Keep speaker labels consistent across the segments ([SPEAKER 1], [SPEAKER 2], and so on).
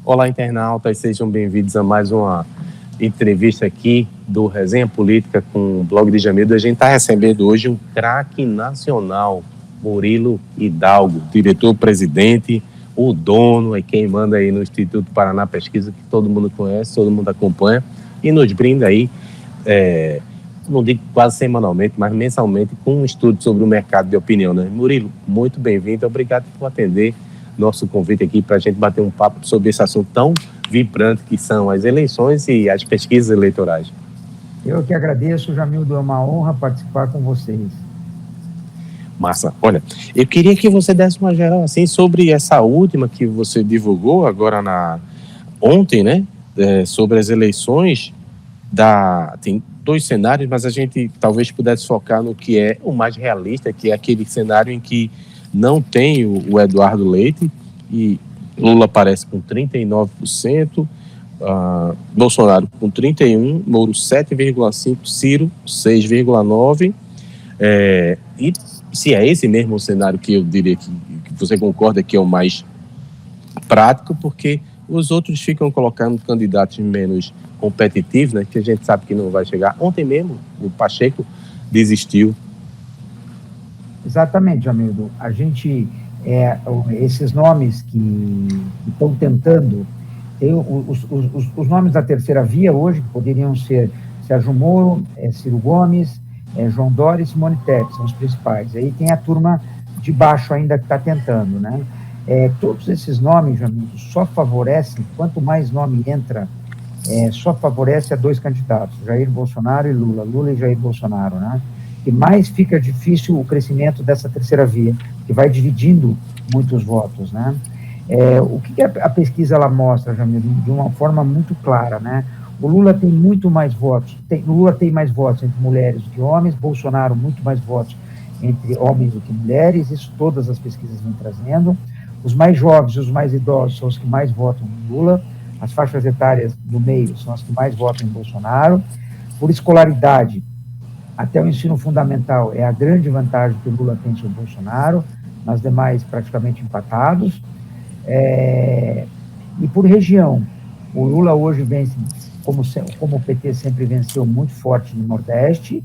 [SPEAKER 1] Olá, internautas, sejam bem-vindos a mais uma entrevista aqui do Resenha Política com o Blog de Jamildo. A gente está recebendo hoje um craque nacional, Murilo Hidalgo, diretor-presidente, o dono, é quem manda aí no Instituto Paraná Pesquisa, que todo mundo conhece, todo mundo acompanha, e nos brinda aí, não digo quase semanalmente, mas mensalmente, com um estudo sobre o mercado de opinião, né? Murilo, muito bem-vindo, obrigado por atender nosso convite aqui para a gente bater um papo sobre esse assunto tão vibrante que são as eleições e as pesquisas eleitorais.
[SPEAKER 2] Eu que agradeço, Jamildo, é uma honra participar com vocês.
[SPEAKER 1] Massa. Olha, eu queria que você desse uma geral assim sobre essa última que você divulgou agora ontem, né? Sobre as eleições tem dois cenários, mas a gente talvez pudesse focar no que é o mais realista, que é aquele cenário em que não tem o Eduardo Leite e Lula aparece com 39%, Bolsonaro com 31%, Moro 7,5%, Ciro 6,9%. E se é esse mesmo cenário que eu diria que você concorda que é o mais prático, porque os outros ficam colocando candidatos menos competitivos, né, que a gente sabe que não vai chegar. Ontem mesmo o Pacheco desistiu.
[SPEAKER 2] Exatamente, Jamildo. A gente, esses nomes que estão tentando, tem os nomes da terceira via hoje, que poderiam ser Sérgio Moro, Ciro Gomes, João Dória e Simone Tebet, são os principais. Aí tem a turma de baixo ainda que está tentando, né? Todos esses nomes, Jamildo, só favorecem, quanto mais nome entra, só favorece a dois candidatos, Jair Bolsonaro e Lula e Jair Bolsonaro, né? E mais fica difícil o crescimento dessa terceira via, que vai dividindo muitos votos, né? O que a pesquisa ela mostra, Jamildo, de uma forma muito clara, né? O Lula tem muito mais votos, Lula tem mais votos entre mulheres do que homens, Bolsonaro muito mais votos entre homens do que mulheres, isso todas as pesquisas vêm trazendo. Os mais jovens e os mais idosos são os que mais votam em Lula, as faixas etárias do meio são as que mais votam em Bolsonaro. Por escolaridade, até o ensino fundamental é a grande vantagem que o Lula tem sobre o Bolsonaro, nas demais praticamente empatados. E por região, o Lula hoje vence, como o PT sempre venceu, muito forte no Nordeste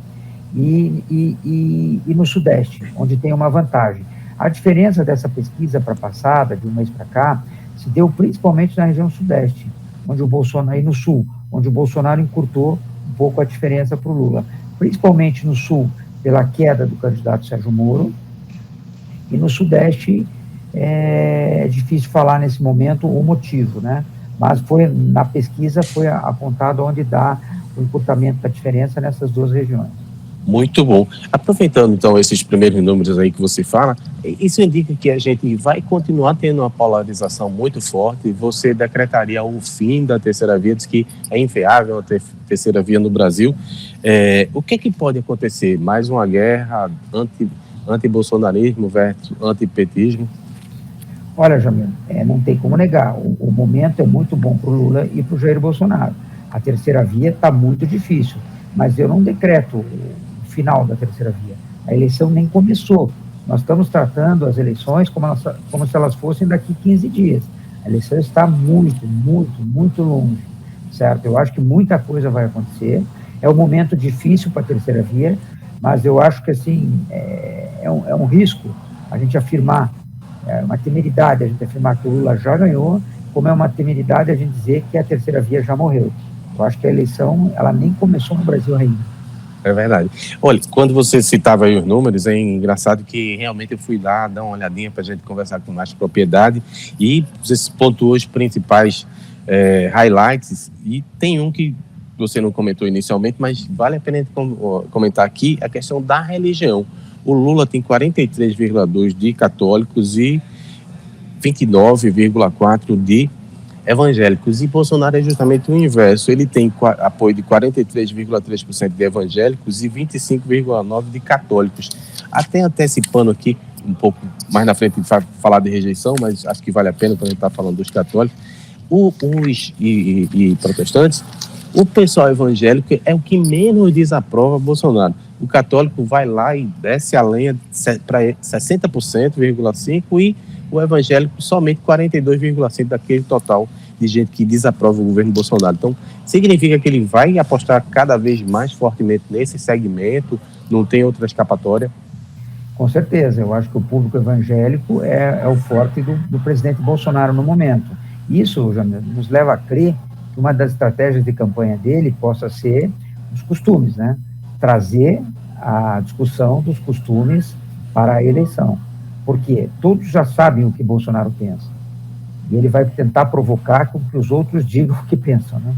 [SPEAKER 2] e no Sudeste, onde tem uma vantagem. A diferença dessa pesquisa para passada, de um mês para cá, se deu principalmente na região Sudeste, onde o Bolsonaro, e no Sul, onde o Bolsonaro encurtou um pouco a diferença para o Lula. Principalmente no Sul, pela queda do candidato Sérgio Moro, e no Sudeste é difícil falar nesse momento o motivo, né? Mas na pesquisa foi apontado onde dá o encurtamento da diferença nessas duas regiões.
[SPEAKER 1] Muito bom. Aproveitando, então, esses primeiros números aí que você fala, isso indica que a gente vai continuar tendo uma polarização muito forte. Você decretaria o fim da terceira via, diz que é inviável a terceira via no Brasil. O que pode acontecer? Mais uma guerra anti-bolsonarismo versus antipetismo?
[SPEAKER 2] Olha, Jamil, não tem como negar. O momento é muito bom para o Lula e para o Jair Bolsonaro. A terceira via está muito difícil, mas eu não decreto o final da terceira via. A eleição nem começou. Nós estamos tratando as eleições como se elas fossem daqui 15 dias. A eleição está muito, muito, muito longe, certo? Eu acho que muita coisa vai acontecer. É um momento difícil para a terceira via, mas eu acho que, assim, é um risco a gente afirmar, uma temeridade a gente afirmar que o Lula já ganhou, como é uma temeridade a gente dizer que a terceira via já morreu. Eu acho que a eleição, ela nem começou no Brasil ainda.
[SPEAKER 1] É verdade. Olha, quando você citava aí os números, é engraçado que realmente eu fui lá dar uma olhadinha para a gente conversar com mais propriedade e você pontuou os principais highlights, e tem um que você não comentou inicialmente, mas vale a pena comentar aqui, a questão da religião. O Lula tem 43,2% de católicos e 29,4% de evangélicos, e Bolsonaro é justamente o inverso. Ele tem apoio de 43,3% de evangélicos e 25,9% de católicos. Até antecipando aqui, um pouco mais na frente, falar de rejeição, mas acho que vale a pena quando a gente está falando dos católicos. Os protestantes, o pessoal evangélico é o que menos desaprova Bolsonaro. O católico vai lá e desce a lenha para 60,5%, e o evangélico somente 42,5% daquele total de gente que desaprova o governo Bolsonaro. Então, significa que ele vai apostar cada vez mais fortemente nesse segmento, não tem outra escapatória?
[SPEAKER 2] Com certeza, eu acho que o público evangélico é o forte do presidente Bolsonaro no momento. Isso já nos leva a crer que uma das estratégias de campanha dele possa ser os costumes, né? Trazer a discussão dos costumes para a eleição. Porque todos já sabem o que Bolsonaro pensa. E ele vai tentar provocar com que os outros digam o que pensam, né?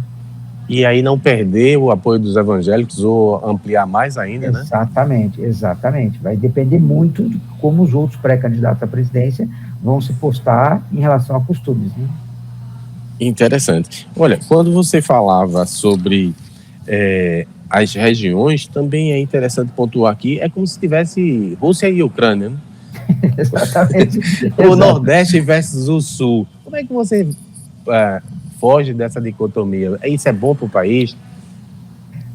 [SPEAKER 1] E aí não perder o apoio dos evangélicos ou ampliar mais ainda, né?
[SPEAKER 2] Exatamente. Vai depender muito de como os outros pré-candidatos à presidência vão se postar em relação a costumes, né?
[SPEAKER 1] Interessante. Olha, quando você falava sobre as regiões, também é interessante pontuar aqui, é como se tivesse Rússia e Ucrânia, né?
[SPEAKER 2] Exatamente.
[SPEAKER 1] O Nordeste versus o Sul. Como é que você foge dessa dicotomia? Isso é bom para o país?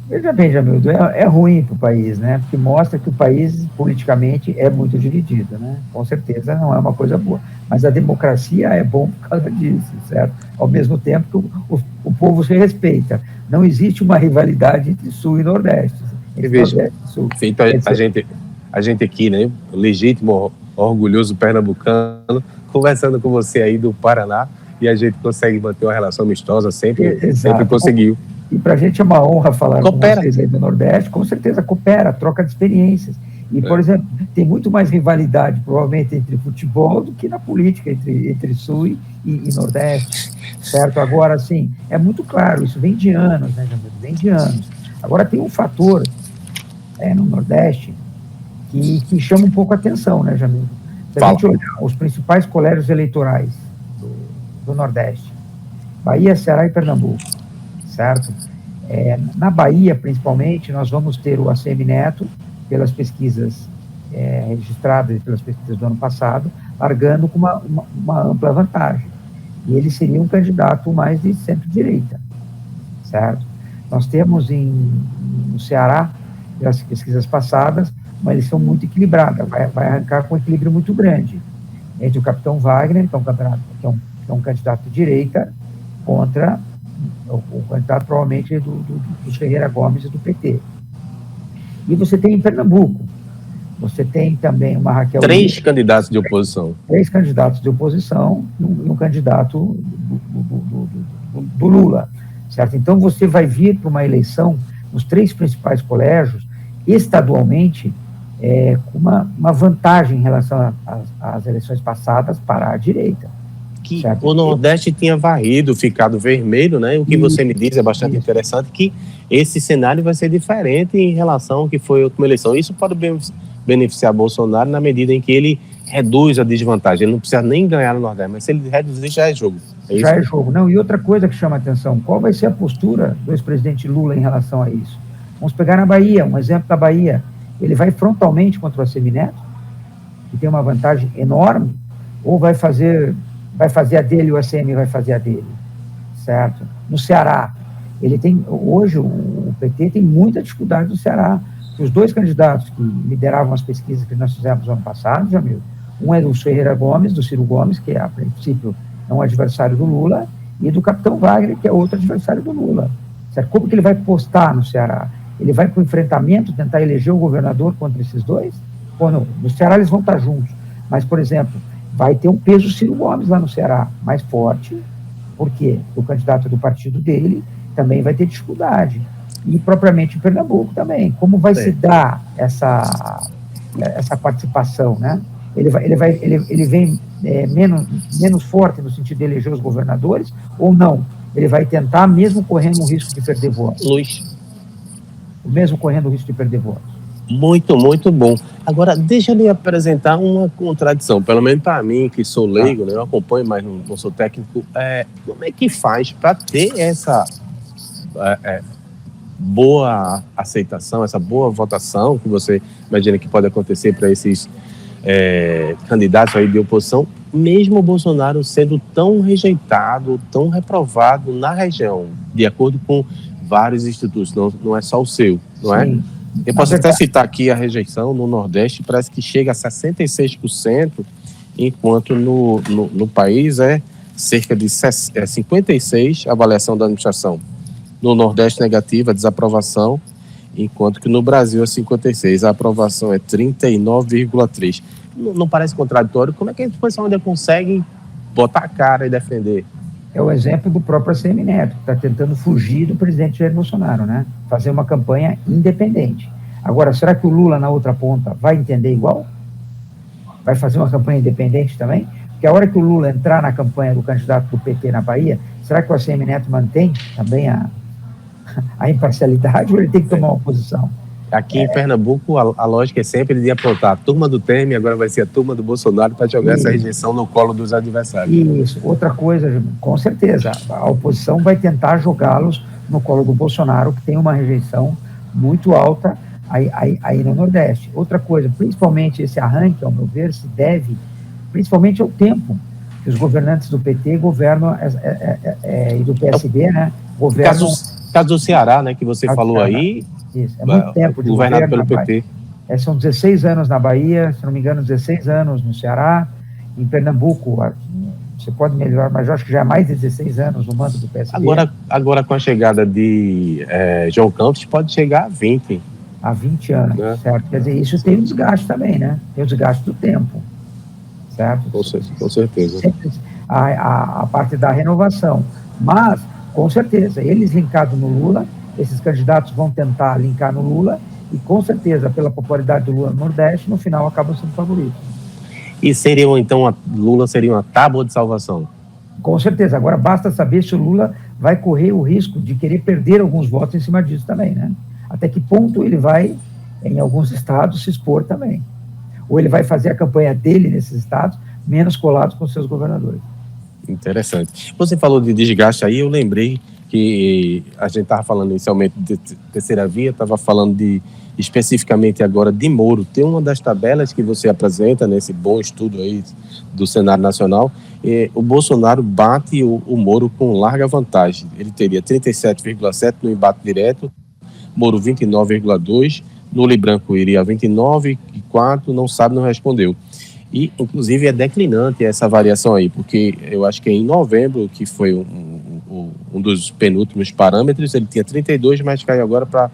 [SPEAKER 2] Veja bem, Jamildo, é ruim para o país, né? Porque mostra que o país, politicamente, é muito dividido, né? Com certeza não é uma coisa boa. Mas a democracia é bom por causa disso, certo? Ao mesmo tempo que o povo se respeita. Não existe uma rivalidade entre Sul e Nordeste.
[SPEAKER 1] Veja, feito a gente aqui, né? Legítimo, orgulhoso pernambucano, conversando com você aí do Paraná, e a gente consegue manter uma relação amistosa, sempre conseguiu.
[SPEAKER 2] E para a gente é uma honra falar com vocês aí do Nordeste, com certeza coopera, troca de experiências. E, por exemplo, tem muito mais rivalidade, provavelmente, entre futebol do que na política, entre Sul e Nordeste, certo? Agora, assim, é muito claro, isso vem de anos, né, Jamil? Vem de anos. Agora, tem um fator no Nordeste que chama um pouco a atenção, né, Jamil? Se a gente olhar os principais colégios eleitorais do Nordeste, Bahia, Ceará e Pernambuco, certo? Na Bahia, principalmente, nós vamos ter o ACM Neto, pelas pesquisas registradas e pelas pesquisas do ano passado, largando com uma ampla vantagem. E ele seria um candidato mais de centro-direita, certo? Nós temos no Ceará, pelas pesquisas passadas, uma eleição muito equilibrada, vai arrancar com um equilíbrio muito grande entre o capitão Wagner, que é um candidato de direita, contra o candidato provavelmente dos Ferreira Gomes e do PT. E você tem em Pernambuco, você tem também uma Raquel...
[SPEAKER 1] Três candidatos de oposição.
[SPEAKER 2] Três candidatos de oposição e um candidato do Lula, certo? Então você vai vir para uma eleição nos três principais colégios, estadualmente, com uma vantagem em relação às eleições passadas para a direita.
[SPEAKER 1] Que o Nordeste tinha varrido, ficado vermelho, né? O que você me diz é bastante interessante, que esse cenário vai ser diferente em relação ao que foi a última eleição. Isso pode beneficiar Bolsonaro na medida em que ele reduz a desvantagem. Ele não precisa nem ganhar no Nordeste, mas se ele reduzir, já é jogo.
[SPEAKER 2] Já é jogo. Não, e outra coisa que chama a atenção, qual vai ser a postura do ex-presidente Lula em relação a isso? Vamos pegar na Bahia, um exemplo da Bahia. Ele vai frontalmente contra o ACM Neto, que tem uma vantagem enorme, ou vai fazer a dele e o ACM vai fazer a dele, certo? No Ceará, hoje o PT tem muita dificuldade no Ceará. Os dois candidatos que lideravam as pesquisas que nós fizemos no ano passado, Jamil, um é do Ferreira Gomes, do Ciro Gomes, que a princípio é um adversário do Lula, e do capitão Wagner, que é outro adversário do Lula, certo? Como que ele vai postar no Ceará? Ele vai para o enfrentamento, tentar eleger o governador contra esses dois? Ou não? No Ceará eles vão estar juntos, mas, por exemplo, vai ter um peso Ciro Gomes lá no Ceará, mais forte, porque o candidato do partido dele também vai ter dificuldade. E propriamente em Pernambuco também. Como vai se dar essa participação, né? Ele vem menos forte no sentido de eleger os governadores, ou não? Ele vai tentar, mesmo correndo o risco de perder votos? Mesmo correndo o risco de perder votos.
[SPEAKER 1] Muito, muito bom. Agora, deixa eu lhe apresentar uma contradição, pelo menos para mim, que sou leigo, né? Eu acompanho, mas não sou técnico. Como é que faz para ter essa boa aceitação, essa boa votação que você imagina que pode acontecer para esses candidatos aí de oposição, mesmo o Bolsonaro sendo tão rejeitado, tão reprovado na região, de acordo com vários institutos, não é só o seu, não é?
[SPEAKER 2] Sim.
[SPEAKER 1] Eu posso até citar aqui a rejeição no Nordeste, parece que chega a 66%, enquanto no país é cerca de 56 avaliação da administração. No Nordeste, negativa, desaprovação, enquanto que no Brasil é 56, a aprovação é 39,3. Não parece contraditório? Como é que a oposição ainda consegue botar a cara e defender?
[SPEAKER 2] É o exemplo do próprio ACM Neto, que está tentando fugir do presidente Jair Bolsonaro, né? Fazer uma campanha independente. Agora, será que o Lula, na outra ponta, vai entender igual? Vai fazer uma campanha independente também? Porque a hora que o Lula entrar na campanha do candidato do PT na Bahia, será que o ACM Neto mantém também a imparcialidade ou ele tem que tomar uma posição?
[SPEAKER 1] Aqui em Pernambuco, a lógica é sempre de apontar a turma do Temer, agora vai ser a turma do Bolsonaro para jogar essa rejeição no colo dos adversários.
[SPEAKER 2] Isso. Outra coisa, com certeza, a oposição vai tentar jogá-los no colo do Bolsonaro, que tem uma rejeição muito alta aí no Nordeste. Outra coisa, principalmente esse arranque, ao meu ver, se deve principalmente ao tempo que os governantes do PT governam e do PSB, né? Governam...
[SPEAKER 1] Caso do Ceará, né, que você falou aí...
[SPEAKER 2] Isso, é muito tempo de
[SPEAKER 1] governado
[SPEAKER 2] governo
[SPEAKER 1] pelo PT.
[SPEAKER 2] São 16 anos na Bahia, se não me engano, 16 anos no Ceará. Em Pernambuco, você pode melhorar, mas eu acho que já é mais de 16 anos o mando do PSB.
[SPEAKER 1] Agora com a chegada de João Campos, pode chegar a 20.
[SPEAKER 2] Há 20 anos, né? Certo? Quer dizer, isso tem um desgaste também, né? Tem o desgaste do tempo, certo?
[SPEAKER 1] Com certeza.
[SPEAKER 2] A parte da renovação. Mas, com certeza, eles linkados no Lula, esses candidatos vão tentar linkar no Lula e, com certeza, pela popularidade do Lula no Nordeste, no final acabam sendo favoritos.
[SPEAKER 1] E Lula seria uma tábua de salvação?
[SPEAKER 2] Com certeza. Agora, basta saber se o Lula vai correr o risco de querer perder alguns votos em cima disso também, né? Até que ponto ele vai, em alguns estados, se expor também. Ou ele vai fazer a campanha dele nesses estados, menos colados com seus governadores.
[SPEAKER 1] Interessante. Você falou de desgaste aí, eu lembrei que a gente estava falando inicialmente de terceira via, estava falando especificamente agora de Moro. Tem uma das tabelas que você apresenta nesse bom estudo aí do cenário nacional, o Bolsonaro bate o Moro com larga vantagem. Ele teria 37,7% no embate direto, Moro 29,2%, Lula e Branco iria a 29,4%, não sabe, não respondeu. E, inclusive, é declinante essa variação aí, porque eu acho que em novembro, que foi um dos penúltimos parâmetros, ele tinha 32%, mas caiu agora para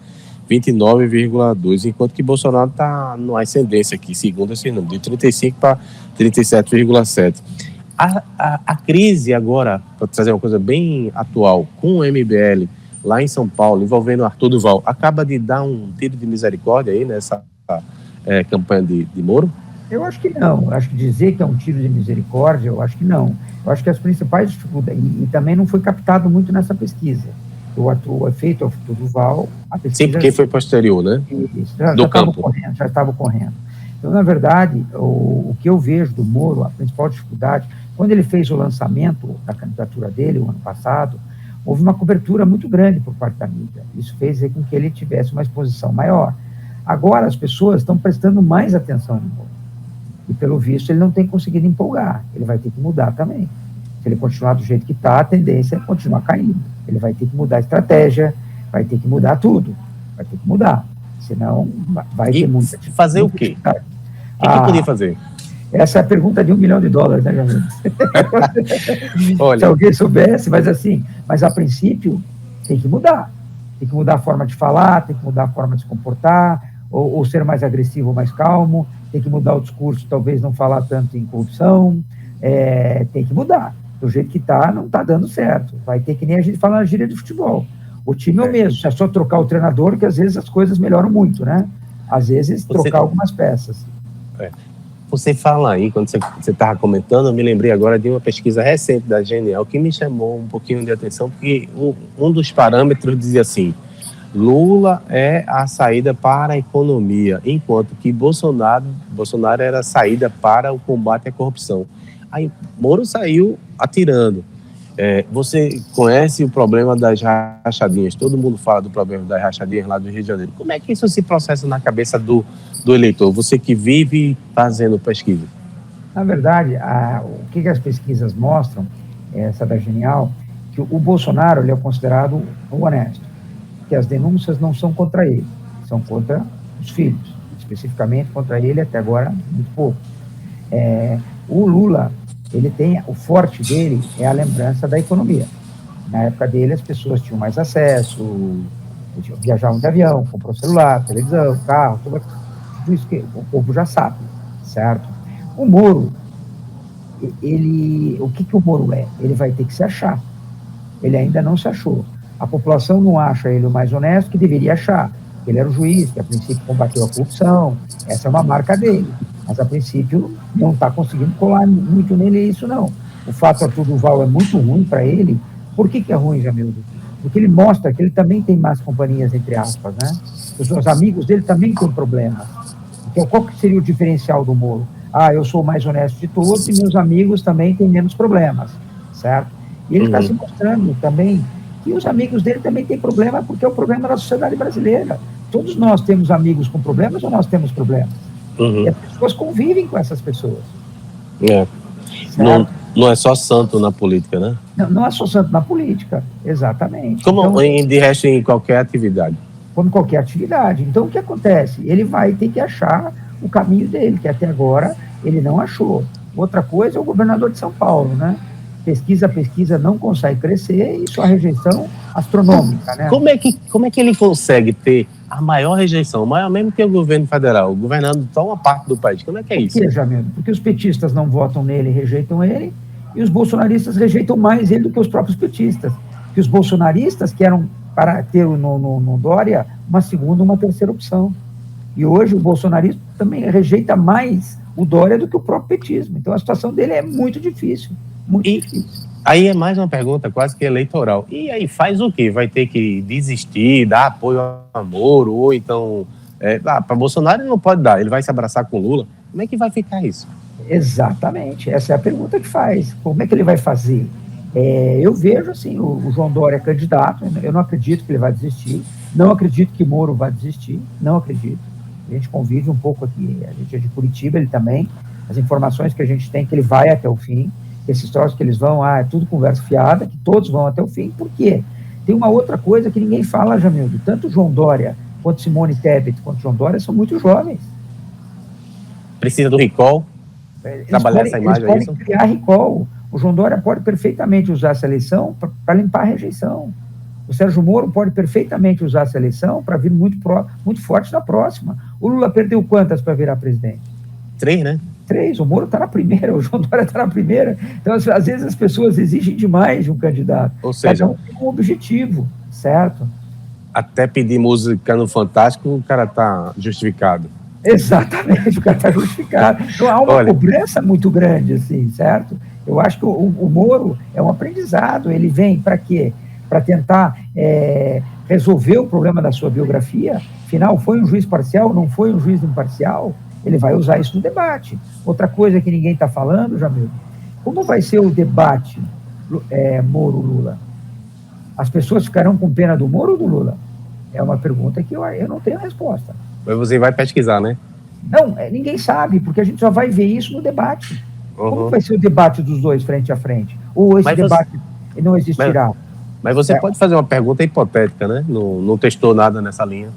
[SPEAKER 1] 29,2%, enquanto que Bolsonaro está numa ascendência aqui, segundo esse número, de 35% para 37,7%. A crise agora, para trazer uma coisa bem atual, com o MBL lá em São Paulo, envolvendo Arthur Duval, acaba de dar um tiro de misericórdia aí nessa campanha de Moro?
[SPEAKER 2] Eu acho que não. Eu acho que dizer que é um tiro de misericórdia, eu acho que não. Eu acho que as principais dificuldades, e também não foi captado muito nessa pesquisa. O efeito Arthur Duval, a pesquisa...
[SPEAKER 1] Sim, porque foi posterior, né?
[SPEAKER 2] Isso, já estava correndo. Então, na verdade, o que eu vejo do Moro, a principal dificuldade, quando ele fez o lançamento da candidatura dele, o ano passado, houve uma cobertura muito grande por parte da mídia. Isso fez com que ele tivesse uma exposição maior. Agora, as pessoas estão prestando mais atenção no Moro. E, pelo visto, ele não tem conseguido empolgar. Ele vai ter que mudar também. Se ele continuar do jeito que está, a tendência é continuar caindo. Ele vai ter que mudar a estratégia, vai ter que mudar tudo. Vai ter que mudar. Senão, vai ter muita...
[SPEAKER 1] Fazer o quê? O que poderia fazer?
[SPEAKER 2] Essa é a pergunta de $1 milhão, né, Jamil?
[SPEAKER 1] Olha...
[SPEAKER 2] Se alguém soubesse, mas a princípio tem que mudar. Tem que mudar a forma de falar, tem que mudar a forma de se comportar, ou ser mais agressivo ou mais calmo, tem que mudar o discurso, talvez não falar tanto em corrupção, tem que mudar. Do jeito que está, não está dando certo. Vai ter que nem a gente fala na gíria de futebol. O time é o mesmo, é só trocar o treinador, que às vezes as coisas melhoram muito, né? Às vezes trocar algumas peças.
[SPEAKER 1] Você fala aí, quando você estava comentando, eu me lembrei agora de uma pesquisa recente da Genial que me chamou um pouquinho de atenção, porque um dos parâmetros dizia assim: Lula é a saída para a economia, enquanto que Bolsonaro era a saída para o combate à corrupção. Aí Moro saiu atirando. Você conhece o problema das rachadinhas? Todo mundo fala do problema das rachadinhas lá do Rio de Janeiro. Como é que isso se processa na cabeça do eleitor? Você que vive fazendo pesquisa.
[SPEAKER 2] Na verdade, o que as pesquisas mostram, essa da Genial, que o Bolsonaro ele é considerado honesto, que as denúncias não são contra ele, são contra os filhos, especificamente contra ele até agora muito pouco. O Lula Ele tem, o forte dele é a lembrança da economia. Na época dele, as pessoas tinham mais acesso, viajavam de avião, comprou celular, televisão, carro, tudo isso que o povo já sabe, certo? O Moro, o que o Moro é? Ele vai ter que se achar. Ele ainda não se achou. A população não acha ele o mais honesto que deveria achar. Ele era o juiz, que a princípio combateu a corrupção, essa é uma marca dele. Mas a princípio não está conseguindo colar muito nele isso, não. O fato Arthur Duval é muito ruim para ele. Por que é ruim, Jamildo? Porque ele mostra que ele também tem más companhias, entre aspas, né? Os amigos dele também têm problemas. Então, qual que seria o diferencial do Moro? Eu sou o mais honesto de todos e meus amigos também têm menos problemas, certo? E ele está se mostrando também que os amigos dele também têm problema, porque é o problema da sociedade brasileira. Todos nós temos amigos com problemas ou nós temos problemas? E as pessoas convivem com essas pessoas.
[SPEAKER 1] Não é só santo na política, né?
[SPEAKER 2] Não é só santo na política, exatamente.
[SPEAKER 1] Como então, de resto em qualquer atividade.
[SPEAKER 2] Como qualquer atividade. Então, o que acontece? Ele vai ter que achar o caminho dele, que até agora ele não achou. Outra coisa é o governador de São Paulo, né? Pesquisa não consegue crescer e sua rejeição astronômica, né?
[SPEAKER 1] Como é que ele consegue ter a maior rejeição, maior mesmo que o governo federal, governando só uma parte do país? Como é que é isso?
[SPEAKER 2] Por que, Jamildo? Porque os petistas não votam nele, rejeitam ele, e os bolsonaristas rejeitam mais ele do que os próprios petistas. Que os bolsonaristas querem para ter no Dória uma segunda, uma terceira opção. E hoje o bolsonarismo também rejeita mais o Dória do que o próprio petismo. Então a situação dele é muito difícil. Muito difícil.
[SPEAKER 1] Aí é mais uma pergunta quase que eleitoral. E aí faz o quê? Vai ter que desistir, dar apoio a Moro, ou então... para Bolsonaro ele não pode dar, ele vai se abraçar com Lula. Como é que vai ficar isso?
[SPEAKER 2] Exatamente, essa é a pergunta que faz. Como é que ele vai fazer? Eu vejo assim, o João Dória é candidato, eu não acredito que ele vai desistir, não acredito que Moro vai desistir, não acredito. A gente convive um pouco aqui, a gente é de Curitiba, ele também, as informações que a gente tem que ele vai até o fim, esses troços que eles vão, é tudo conversa fiada, que todos vão até o fim. Por quê? Tem uma outra coisa que ninguém fala, Jamildo, tanto João Dória quanto Simone Tebet quanto João Dória são muito jovens.
[SPEAKER 1] Precisa do recall? Trabalhar essa imagem,
[SPEAKER 2] eles podem criar recall. O João Dória pode perfeitamente usar essa eleição para limpar a rejeição. O Sérgio Moro pode perfeitamente usar essa eleição para vir muito forte na próxima. O Lula perdeu quantas para virar presidente?
[SPEAKER 1] 3, né?
[SPEAKER 2] 3, o Moro está na primeira, o João Dória está na primeira. Então, às vezes, as pessoas exigem demais de um candidato.
[SPEAKER 1] Ou seja,
[SPEAKER 2] cada um tem um objetivo, certo?
[SPEAKER 1] Até pedir música no Fantástico, o cara está justificado.
[SPEAKER 2] Exatamente, o cara está justificado. Então, há uma cobrança muito grande, assim, certo? Eu acho que o Moro é um aprendizado. Ele vem para quê? Para tentar resolver o problema da sua biografia. Afinal, foi um juiz parcial, não foi um juiz imparcial? Ele vai usar isso no debate. Outra coisa que ninguém está falando, Jamil, como vai ser o debate Moro-Lula? As pessoas ficarão com pena do Moro ou do Lula? É uma pergunta que eu não tenho resposta.
[SPEAKER 1] Mas você vai pesquisar, né?
[SPEAKER 2] Não, ninguém sabe, porque a gente só vai ver isso no debate. Como vai ser o debate dos dois frente a frente? Ou esse debate não existirá?
[SPEAKER 1] Mas você pode fazer uma pergunta hipotética, né? Não testou nada nessa linha.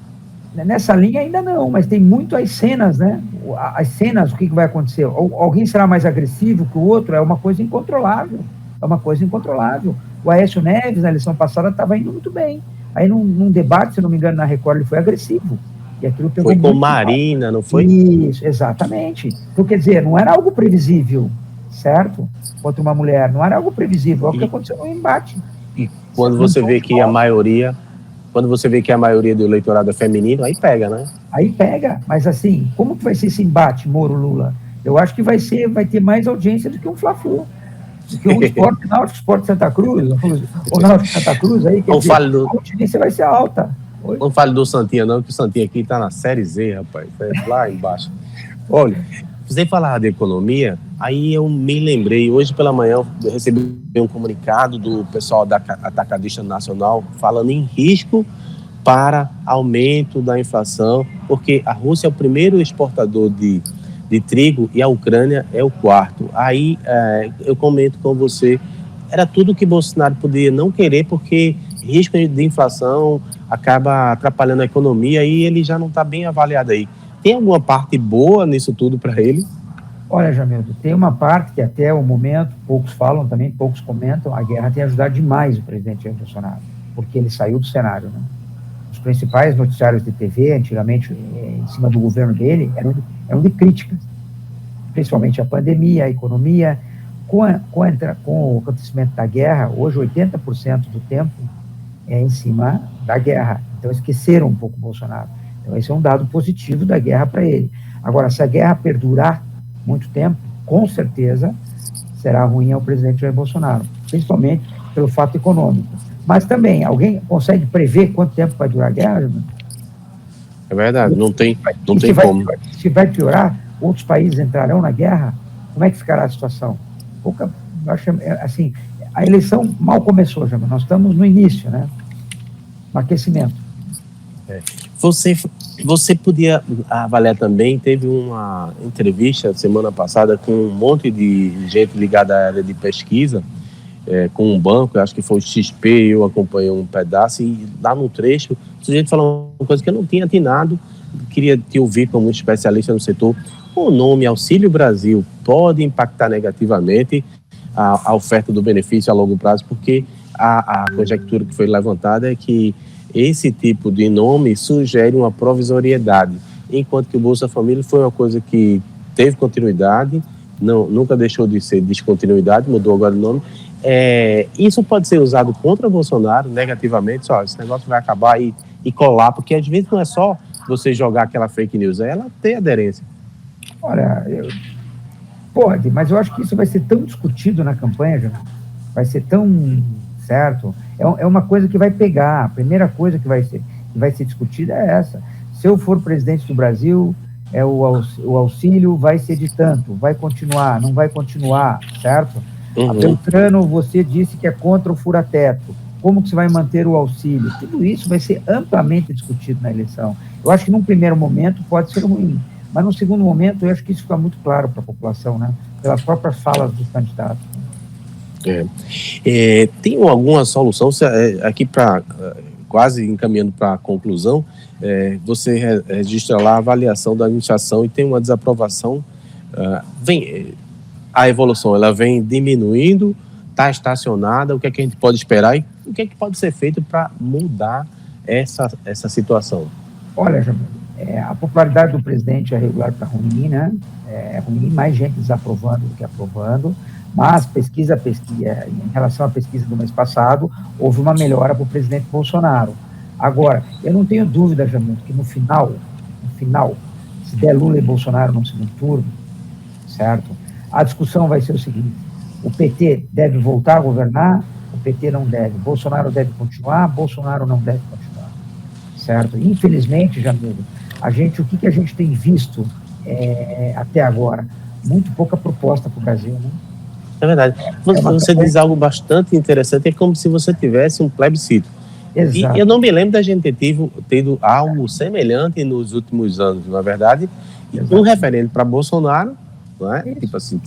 [SPEAKER 2] Nessa linha ainda não, mas tem muito as cenas, né? As cenas, o que vai acontecer? Alguém será mais agressivo que o outro? É uma coisa incontrolável. É uma coisa incontrolável. O Aécio Neves, na eleição passada, estava indo muito bem. Aí, num debate, se não me engano, na Record, ele foi agressivo. E aquilo pegou
[SPEAKER 1] foi com Marina, mal. Não foi?
[SPEAKER 2] Isso, exatamente. Então, quer dizer, não era algo previsível, certo? Contra uma mulher, não era algo previsível. É o que aconteceu no embate.
[SPEAKER 1] E quando você vê que a maioria... Quando você vê que a maioria do eleitorado é feminino, aí pega, né?
[SPEAKER 2] Aí pega, mas assim, como que vai ser esse embate Moro-Lula? Eu acho que vai ter mais audiência do que um Fla-Flu. Do que um esporte, Náutico Esporte Santa Cruz, ou Náutico Santa Cruz, aí, a audiência vai ser alta.
[SPEAKER 1] Não fale do Santinha, não, que o Santinha aqui tá na Série Z, rapaz, lá embaixo. Olha, você falava de economia, aí eu me lembrei, hoje pela manhã eu recebi um comunicado do pessoal da Atacadista Nacional falando em risco para aumento da inflação, porque a Rússia é o primeiro exportador de trigo e a Ucrânia é o quarto. Aí eu comento com você, era tudo que Bolsonaro podia não querer, porque risco de inflação acaba atrapalhando a economia e ele já não está bem avaliado aí. Tem alguma parte boa nisso tudo para ele?
[SPEAKER 2] Olha, Jamildo, tem uma parte que até o momento, poucos falam também, poucos comentam, a guerra tem ajudado demais o presidente Jair Bolsonaro, porque ele saiu do cenário, né? Os principais noticiários de TV, antigamente, em cima do governo dele, eram de críticas, principalmente a pandemia, a economia. Com o acontecimento da guerra, hoje 80% do tempo é em cima da guerra. Então, esqueceram um pouco o Bolsonaro. Então, esse é um dado positivo da guerra para ele. Agora, se a guerra perdurar muito tempo, com certeza será ruim ao presidente Jair Bolsonaro, principalmente pelo fato econômico. Mas também, alguém consegue prever quanto tempo vai durar a guerra?
[SPEAKER 1] É verdade, não tem como.
[SPEAKER 2] Se vai piorar, outros países entrarão na guerra, como é que ficará a situação? Eu acho, assim, a eleição mal começou, já, nós estamos no início, né? No aquecimento.
[SPEAKER 1] Você podia avaliar também, teve uma entrevista semana passada com um monte de gente ligada à área de pesquisa, com um banco, eu acho que foi o XP, eu acompanhei um pedaço, e lá no trecho, o sujeito falou uma coisa que eu não tinha atinado, queria te ouvir como um especialista no setor. O nome Auxílio Brasil pode impactar negativamente a oferta do benefício a longo prazo, porque a conjectura que foi levantada é que esse tipo de nome sugere uma provisoriedade, enquanto que o Bolsa Família foi uma coisa que teve continuidade, nunca deixou de ser descontinuidade, mudou agora o nome. Isso pode ser usado contra Bolsonaro negativamente, só esse negócio vai acabar e colar, porque às vezes não é só você jogar aquela fake news, ela tem aderência.
[SPEAKER 2] Olha, pode, mas eu acho que isso vai ser tão discutido na campanha, já vai ser tão certo, é uma coisa que vai pegar, a primeira coisa que vai ser discutida é essa. Se eu for presidente do Brasil, o auxílio vai ser de tanto, vai continuar, não vai continuar, certo? A Beltrano, você disse que é contra o fura-teto, como que você vai manter o auxílio? Tudo isso vai ser amplamente discutido na eleição. Eu acho que num primeiro momento pode ser ruim, mas no segundo momento eu acho que isso fica muito claro para a população, né? Pelas próprias falas dos candidatos.
[SPEAKER 1] Tem alguma solução, aqui para quase encaminhando para a conclusão, você registra lá a avaliação da administração e tem uma desaprovação, a evolução ela vem diminuindo, está estacionada, o que é que a gente pode esperar e o que é que pode ser feito para mudar essa situação?
[SPEAKER 2] Olha, Jamil, a popularidade do presidente é regular para ruim, né? É ruim, mais gente desaprovando do que aprovando, mas pesquisa, em relação à pesquisa do mês passado, houve uma melhora para o presidente Bolsonaro. Agora, eu não tenho dúvida, Jamil, que no final, se der Lula e Bolsonaro no segundo turno, certo? A discussão vai ser o seguinte: o PT deve voltar a governar, o PT não deve, Bolsonaro deve continuar, Bolsonaro não deve continuar, certo? Infelizmente, Jamil, o que a gente tem visto até agora? Muito pouca proposta para o Brasil, né?
[SPEAKER 1] É verdade. Você diz algo bastante interessante, é como se você tivesse um plebiscito. Exato. E eu não me lembro da gente ter tido algo semelhante nos últimos anos, na verdade. Exato. Um referendo para Bolsonaro, não é? Tipo assim,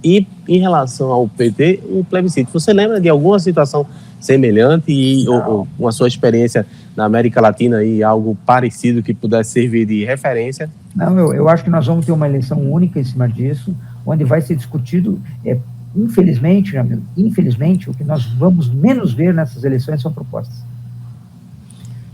[SPEAKER 1] e em relação ao PT, um plebiscito. Você lembra de alguma situação semelhante ou com a sua experiência na América Latina e algo parecido que pudesse servir de referência?
[SPEAKER 2] Não, eu acho que nós vamos ter uma eleição única em cima disso, onde vai ser discutido, infelizmente, o que nós vamos menos ver nessas eleições são propostas.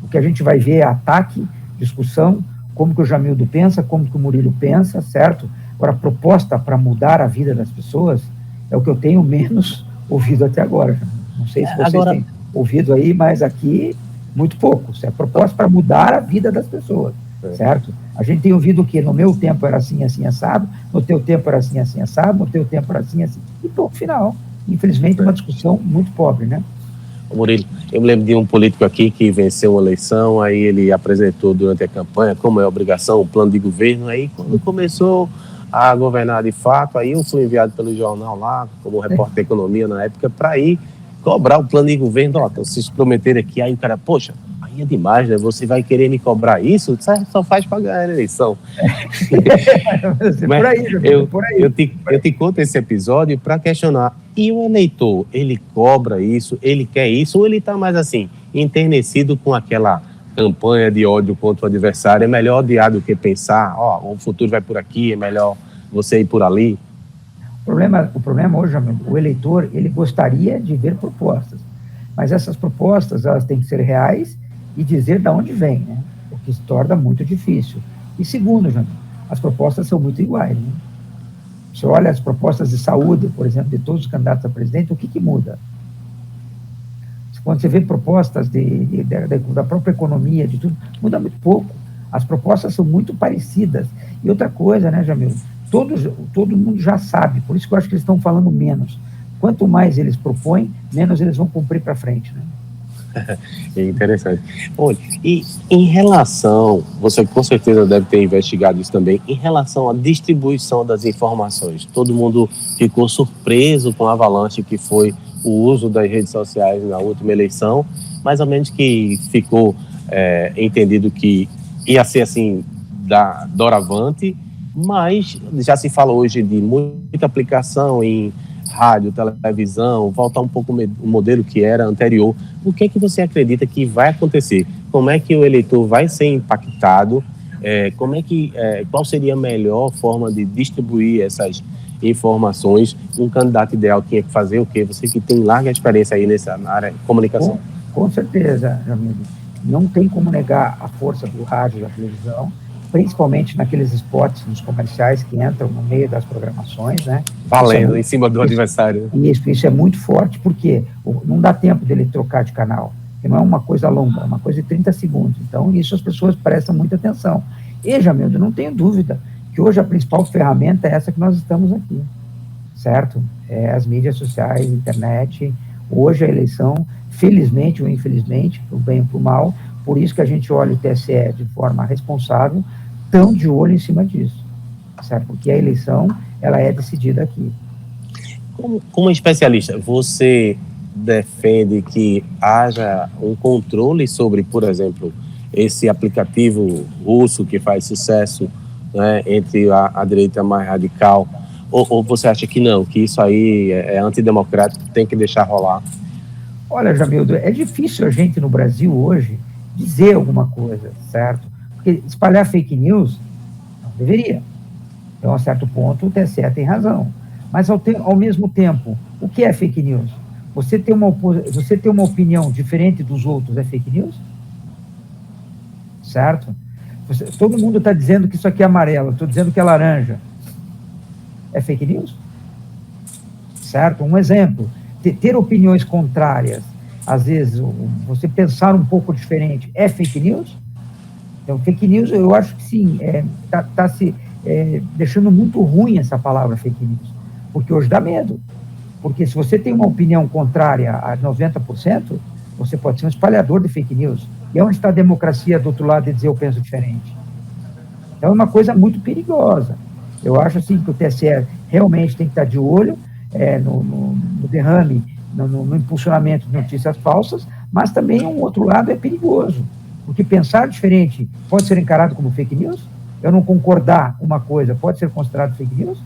[SPEAKER 2] O que a gente vai ver é ataque, discussão, como que o Jamildo pensa, como que o Murilo pensa, certo? Agora, a proposta para mudar a vida das pessoas é o que eu tenho menos ouvido até agora. Não sei se vocês têm ouvido aí, mas aqui, muito pouco. É a proposta para mudar a vida das pessoas, certo? A gente tem ouvido o quê? No meu tempo era assim, assim, assado, no teu tempo era assim, assim, assado, no teu tempo era assim, assim, e ponto final. Infelizmente, uma discussão muito pobre, né?
[SPEAKER 1] Murilo, eu me lembro de um político aqui que venceu uma eleição, aí ele apresentou durante a campanha, como é obrigação, o plano de governo, aí quando começou a governar de fato, aí eu fui enviado pelo jornal lá, como repórter de economia na época, para ir cobrar o plano de governo. Ó, vocês prometeram aqui, aí o cara, poxa, aí é demais, né? Você vai querer me cobrar isso? Só faz para ganhar a eleição. Eu te conto esse episódio para questionar. E o eleitor, ele cobra isso, ele quer isso, ou ele está mais assim, enternecido com aquela campanha de ódio contra o adversário? É melhor odiar do que pensar, o futuro vai por aqui, é melhor você ir por ali?
[SPEAKER 2] O problema hoje, amigo, o eleitor, ele gostaria de ver propostas, mas essas propostas, elas têm que ser reais e dizer de onde vem, né? O que se torna muito difícil. E segundo, Jânio, as propostas são muito iguais, né? Você olha as propostas de saúde, por exemplo, de todos os candidatos a presidente, o que muda? Quando você vê propostas da própria economia, de tudo, muda muito pouco. As propostas são muito parecidas. E outra coisa, né, Jamil? Todo mundo já sabe, por isso que eu acho que eles estão falando menos. Quanto mais eles propõem, menos eles vão cumprir para frente, né?
[SPEAKER 1] É interessante. Olha, e em relação, você com certeza deve ter investigado isso também, em relação à distribuição das informações, todo mundo ficou surpreso com a avalanche que foi o uso das redes sociais na última eleição, mais ou menos que ficou entendido que ia ser assim, doravante, mas já se fala hoje de muita aplicação em rádio, televisão, voltar um pouco o modelo que era anterior. O que é que você acredita que vai acontecer? Como é que o eleitor vai ser impactado? Qual seria a melhor forma de distribuir essas informações? Um candidato ideal tinha que fazer o quê? Você que tem larga experiência aí na área de comunicação.
[SPEAKER 2] Com certeza, Jamil. Não tem como negar a força do rádio e da televisão, principalmente naqueles spots, nos comerciais que entram no meio das programações, né?
[SPEAKER 1] Valendo, em cima do adversário.
[SPEAKER 2] Isso é muito forte, porque não dá tempo dele trocar de canal, porque não é uma coisa longa, é uma coisa de 30 segundos. Então, isso as pessoas prestam muita atenção. E, Jamildo, não tenho dúvida que hoje a principal ferramenta é essa que nós estamos aqui, certo? As mídias sociais, internet. Hoje a eleição, felizmente ou infelizmente, para o bem ou para o mal, por isso que a gente olha o TSE de forma responsável, tão de olho em cima disso, certo? Porque a eleição, ela é decidida aqui.
[SPEAKER 1] Como especialista, você defende que haja um controle sobre, por exemplo, esse aplicativo russo que faz sucesso, né, entre a direita mais radical, ou você acha que não, que isso aí é antidemocrático, tem que deixar rolar?
[SPEAKER 2] Olha, Jamildo, é difícil a gente no Brasil hoje dizer alguma coisa, certo? Porque espalhar fake news não deveria. Então, a certo ponto, o TSE tem razão. Mas, ao mesmo tempo, o que é fake news? Você ter uma opinião diferente dos outros é fake news? Certo? Todo mundo está dizendo que isso aqui é amarelo, estou dizendo que é laranja. É fake news? Certo? Um exemplo, ter opiniões contrárias, às vezes, você pensar um pouco diferente, é fake news? Então, fake news, eu acho que sim, está se deixando muito ruim essa palavra fake news, porque hoje dá medo. Porque se você tem uma opinião contrária a 90%, você pode ser um espalhador de fake news. E onde está a democracia do outro lado de dizer eu penso diferente? Então, é uma coisa muito perigosa. Eu acho, assim, que o TSE realmente tem que estar de olho no derrame, no impulsionamento de notícias falsas, mas também, um outro lado, é perigoso. Porque pensar diferente pode ser encarado como fake news? Eu não concordar com uma coisa pode ser considerado fake news?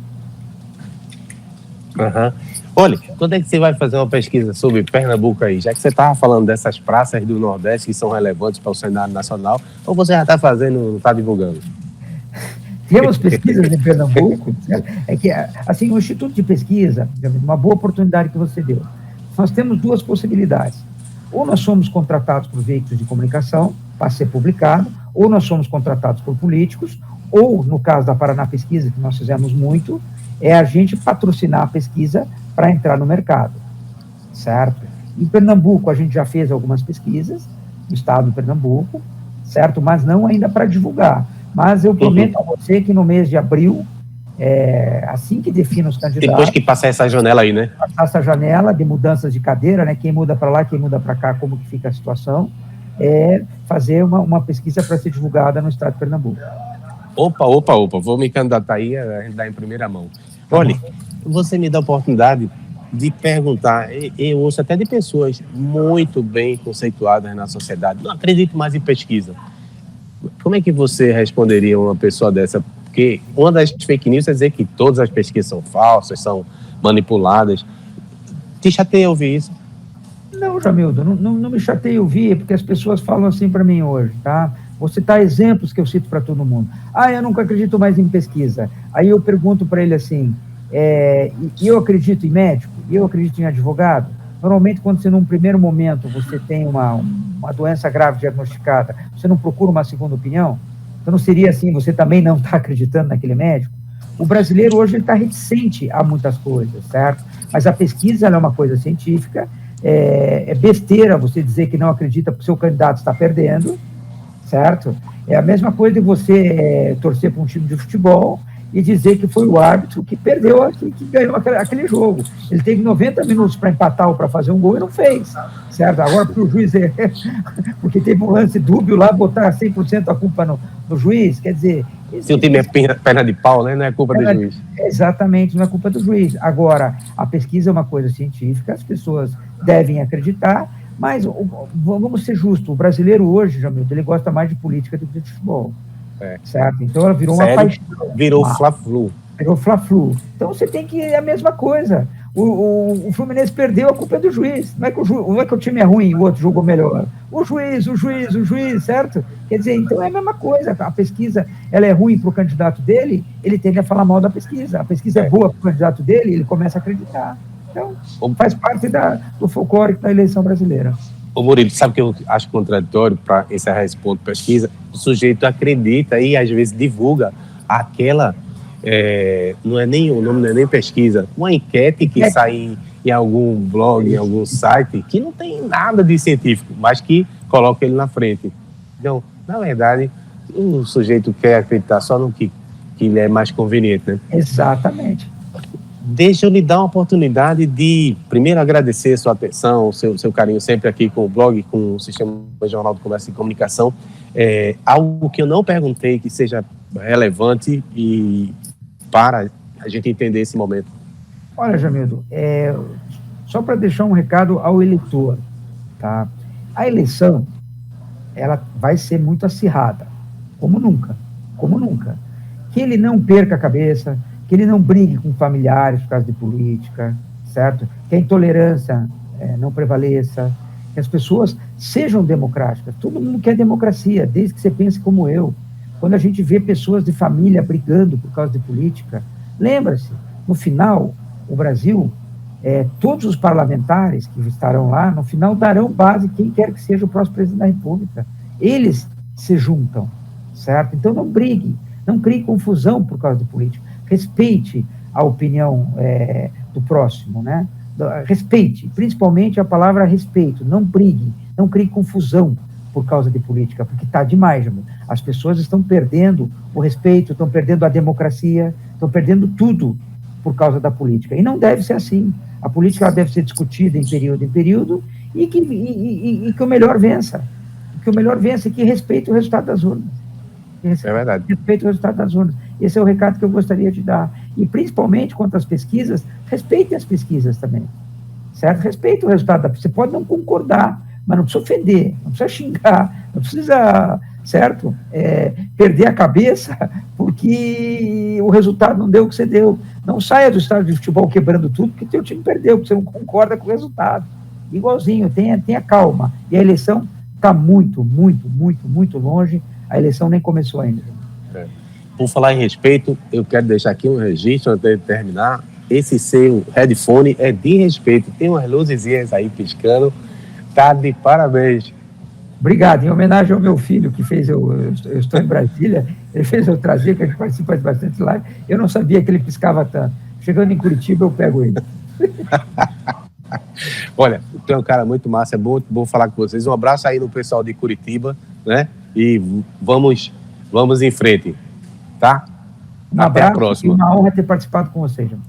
[SPEAKER 1] Uhum. Olha, quando é que você vai fazer uma pesquisa sobre Pernambuco aí? Já que você estava falando dessas praças do Nordeste que são relevantes para o cenário nacional, ou você já está fazendo, não está divulgando?
[SPEAKER 2] Temos pesquisas em Pernambuco, é que, assim, o Instituto de Pesquisa, uma boa oportunidade que você deu. Nós temos duas possibilidades. Ou nós somos contratados por veículos de comunicação para ser publicado, ou nós somos contratados por políticos, ou, no caso da Paraná Pesquisa, que nós fizemos muito, é a gente patrocinar a pesquisa para entrar no mercado, certo? Em Pernambuco, a gente já fez algumas pesquisas, no estado de Pernambuco, certo? Mas não ainda para divulgar. Mas eu prometo a você que no mês de abril, assim que defina os candidatos...
[SPEAKER 1] Depois que passar essa janela aí, né?
[SPEAKER 2] Passar essa janela de mudanças de cadeira, né? Quem muda para lá, quem muda para cá, como que fica a situação, fazer uma pesquisa para ser divulgada no estado de Pernambuco.
[SPEAKER 1] Opa, vou me candidatar aí, a gente dá em primeira mão. Olha, você me dá a oportunidade de perguntar, eu ouço até de pessoas muito bem conceituadas na sociedade, não acredito mais em pesquisa. Como é que você responderia a uma pessoa dessa? Porque uma das fake news é dizer que todas as pesquisas são falsas, são manipuladas. Te chateia ouvir isso?
[SPEAKER 2] Não, Jamildo, não me chateia ouvir, porque as pessoas falam assim para mim hoje, tá? Vou citar exemplos que eu cito para todo mundo. Eu nunca acredito mais em pesquisa. Aí eu pergunto para ele assim, e eu acredito em médico? E eu acredito em advogado? Normalmente, quando você, num primeiro momento, você tem uma doença grave diagnosticada, você não procura uma segunda opinião? Então, não seria assim, você também não está acreditando naquele médico? O brasileiro hoje está reticente a muitas coisas, certo? Mas a pesquisa ela é uma coisa científica, é besteira você dizer que não acredita porque o seu candidato está perdendo, certo? É a mesma coisa de você torcer para um time de futebol e dizer que foi o árbitro que perdeu, que ganhou aquele jogo. Ele teve 90 minutos para empatar ou para fazer um gol e não fez, certo? Agora, para o juiz, porque teve um lance dúbio lá, botar 100% a culpa no juiz, quer dizer...
[SPEAKER 1] Se o time é perna de pau, né? Não é culpa do juiz.
[SPEAKER 2] Exatamente, não é culpa do juiz. Agora, a pesquisa é uma coisa científica, as pessoas devem acreditar, mas vamos ser justos, o brasileiro hoje, Jamilton, ele gosta mais de política do que de futebol. Certo? Então ela virou uma paixão.
[SPEAKER 1] Virou Fla-Flu.
[SPEAKER 2] Virou Fla-Flu. Então você tem que ir a mesma coisa. O Fluminense perdeu, a culpa é do juiz. Não é que o time é ruim e o outro jogou melhor. O juiz, certo? Quer dizer, então é a mesma coisa. A pesquisa ela é ruim para o candidato dele, ele tende a falar mal da pesquisa. A pesquisa é boa para o candidato dele, ele começa a acreditar. Então, faz parte do folclore da eleição brasileira.
[SPEAKER 1] Ô Murilo, sabe o que eu acho contraditório para encerrar esse ponto de pesquisa? O sujeito acredita e às vezes divulga aquela, o nome não é nem pesquisa, uma enquete que sai em algum blog, em algum site, que não tem nada de científico, mas que coloca ele na frente. Então, na verdade, o sujeito quer acreditar só no que lhe é mais conveniente, né?
[SPEAKER 2] Exatamente.
[SPEAKER 1] Deixa eu lhe dar uma oportunidade de, primeiro, agradecer a sua atenção, o seu carinho sempre aqui com o blog, com o Sistema Jornal de Comércio e Comunicação. Algo que eu não perguntei que seja relevante e para a gente entender esse momento.
[SPEAKER 2] Olha, Jamildo, só para deixar um recado ao eleitor, tá? A eleição, ela vai ser muito acirrada, como nunca. Que ele não perca a cabeça, que ele não brigue com familiares por causa de política, certo? Que a intolerância não prevaleça, que as pessoas sejam democráticas. Todo mundo quer democracia, desde que você pense como eu. Quando a gente vê pessoas de família brigando por causa de política, lembra-se, no final, o Brasil, todos os parlamentares que estarão lá, no final darão base quem quer que seja o próximo presidente da República. Eles se juntam, certo? Então não brigue, não crie confusão por causa de política. Respeite a opinião do próximo, né? Respeite, principalmente a palavra respeito, não brigue, não crie confusão por causa de política, porque está demais, Jamil. As pessoas estão perdendo o respeito, estão perdendo a democracia, estão perdendo tudo por causa da política, e não deve ser assim. A política ela deve ser discutida em período, e que o melhor vença, e que respeite o resultado das urnas.
[SPEAKER 1] É verdade.
[SPEAKER 2] Respeite o resultado das urnas. Esse é o recado que eu gostaria de dar. E, principalmente, quanto às pesquisas, respeite as pesquisas também, certo? Respeite o resultado. Você pode não concordar, mas não precisa ofender, não precisa xingar, não precisa, certo? Perder a cabeça porque o resultado não deu o que você deu. Não saia do estádio de futebol quebrando tudo porque teu time perdeu, porque você não concorda com o resultado. Igualzinho, tenha calma. E a eleição está muito, muito, muito, muito longe. A eleição nem começou ainda.
[SPEAKER 1] Por falar em respeito, eu quero deixar aqui um registro antes de terminar. Esse seu headphone é de respeito. Tem umas luzezinhas aí piscando. Tá de parabéns.
[SPEAKER 2] Obrigado. Em homenagem ao meu filho, que fez eu estou em Brasília, ele fez eu trazer, que a gente participa de bastante live. Eu não sabia que ele piscava tanto. Chegando em Curitiba, eu pego ele.
[SPEAKER 1] Olha, tu é um cara muito massa, é bom falar com vocês. Um abraço aí no pessoal de Curitiba, né? E vamos em frente, tá?
[SPEAKER 2] Até a próxima. Uma honra ter participado com vocês, João.